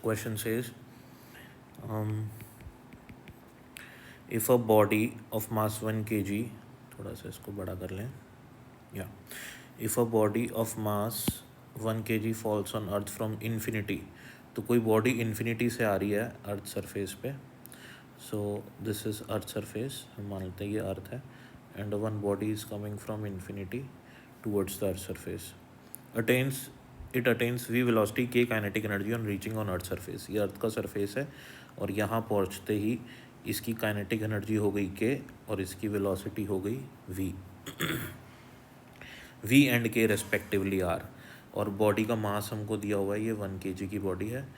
Question says if a body of mass 1 kg, थोड़ा सा इसको बड़ा कर लें, या if a body of mass 1 kg falls on earth from infinity, तो कोई बॉडी इन्फिनिटी से आ रही है अर्थ सरफेस पे, so this is earth surface, हम मान लेते हैं ये अर्थ है, and one body is coming from infinity towards the earth surface, it attains V velocity के kinetic energy on reaching on earth surface. ये अर्थ का सरफेस है और यहाँ पहुँचते ही इसकी काइनेटिक एनर्जी हो गई के और इसकी वेलोसिटी हो गई वी वी एंड के रेस्पेक्टिवली आर, और बॉडी का मास हमको दिया हुआ है, ये 1 kg की बॉडी है,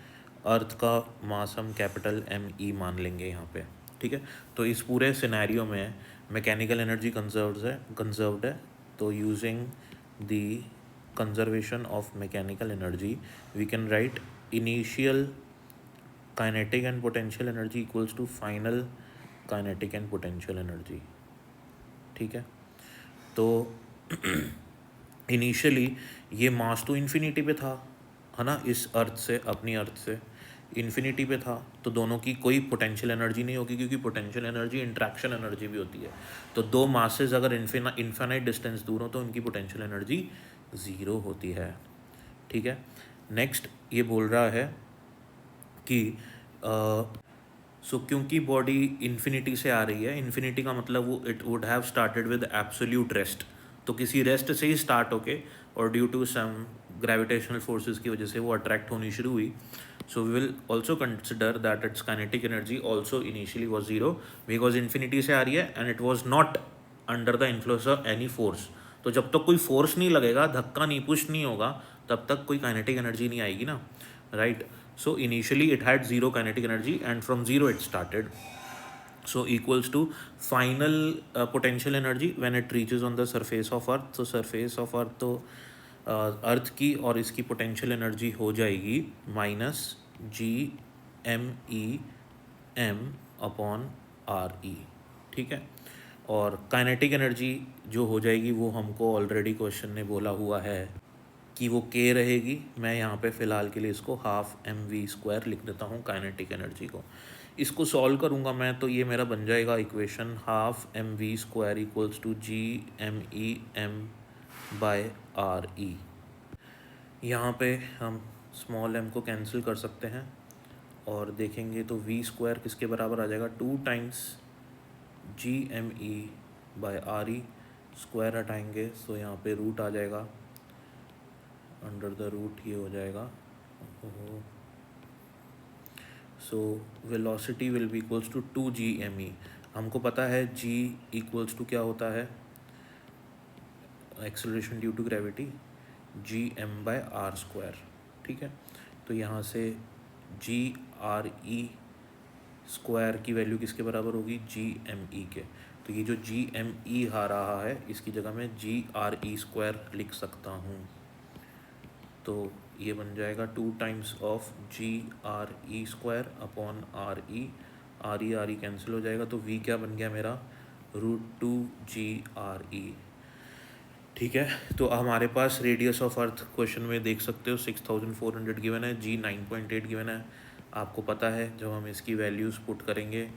अर्थ का मास हम कैपिटल ME मान लेंगे यहाँ पे, ठीक है। तो इस पूरे सिनेरियो में मैकेनिकल एनर्जी कंजर्व्ड है, तो using the conservation of mechanical energy we can write initial kinetic and potential energy equals to final kinetic and potential energy, ठीक है। तो इनिशियली ये मास तो इन्फिनिटी पे था, है ना, इस अर्थ से, अपनी अर्थ से इन्फिनिटी पे था, तो दोनों की कोई पोटेंशियल एनर्जी नहीं होगी, क्योंकि पोटेंशियल एनर्जी इंट्रैक्शन एनर्जी भी होती है। तो दो मासेस अगर इन्फिनाइट डिस्टेंस दूर हो तो उनकी पोटेंशियल एनर्जी ज़ीरो होती है, ठीक है। नेक्स्ट ये बोल रहा है कि क्योंकि बॉडी इन्फिनिटी से आ रही है, इन्फिनिटी का मतलब वो it would have started with absolute rest, तो किसी रेस्ट से ही स्टार्ट होके और due to some gravitational forces की वजह से वो अट्रैक्ट होनी शुरू हुई। So we will also consider that it's kinetic energy also initially was zero, because infinity से आ रही है and it was not under the influence of any force. तो जब तक कोई फोर्स नहीं लगेगा, धक्का नहीं, पुश नहीं होगा, तब तक कोई काइनेटिक एनर्जी नहीं आएगी ना, right. So initially it had zero kinetic energy and from zero it started. So equals to final potential energy when it reaches on the surface of earth. So surface of earth तो अर्थ की और इसकी potential energy हो जाएगी -GME/m/RE, ठीक है। और kinetic energy जो हो जाएगी वो हमको ऑलरेडी क्वेश्चन ने बोला हुआ है कि वो के रहेगी। मैं यहाँ पे फ़िलहाल के लिए इसको ½ mv² लिख देता हूँ काइनेटिक एनर्जी को। इसको सॉल्व करूँगा मैं तो ये मेरा बन जाएगा equation ½ mv² equals to GME/m/RE। यहाँ पे हम स्मॉल m को कैंसिल कर सकते हैं और देखेंगे तो v² किसके बराबर आ जाएगा, 2 टाइम्स GME/RE, स्क्वायर हटाएंगे तो यहाँ पे रूट आ जाएगा, अंडर द रूट ये हो जाएगा। So velocity will be equals to 2GME। हमको पता है G इक्वल्स टू क्या होता है, acceleration due to gravity, GM/r², ठीक है। तो यहाँ से GRE² की वैल्यू किसके बराबर होगी, GME के। तो ये जो GME आ रहा है इसकी जगह मैं GRE² लिख सकता हूँ, तो ये बन जाएगा 2 times of GRE² RE cancel हो जाएगा, तो V क्या बन गया मेरा, √2GRE, ठीक है। तो हमारे पास रेडियस ऑफ अर्थ क्वेश्चन में देख सकते हो 6400 गिवन है, G 9.8 गिवन है। आपको पता है जब हम इसकी वैल्यूज़ पुट करेंगे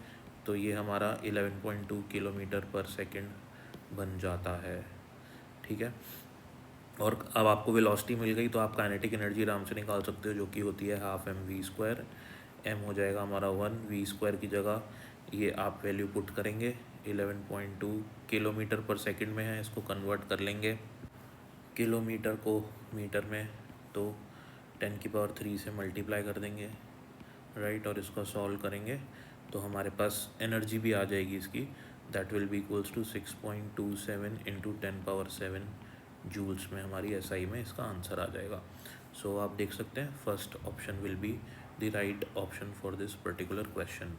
तो ये हमारा 11.2 किलोमीटर पर सेकेंड बन जाता है, ठीक है। और अब आपको वेलोसिटी मिल गई तो आप काइनेटिक एनर्जी आराम से निकाल सकते हो, जो कि होती है ½ mv²। m हो जाएगा हमारा 1, v² की जगह ये आप वैल्यू पुट करेंगे, 11.2 किलोमीटर पर सेकंड में है, इसको कन्वर्ट कर लेंगे किलोमीटर को मीटर में, तो 10⁻³ से मल्टीप्लाई कर देंगे, राइट। और इसको सॉल्व करेंगे तो हमारे पास एनर्जी भी आ जाएगी इसकी, that will be equals to 6.27 × 10⁻7 joules में हमारी SI में इसका आंसर आ जाएगा। सो आप देख सकते हैं first option will be the right option for this particular question.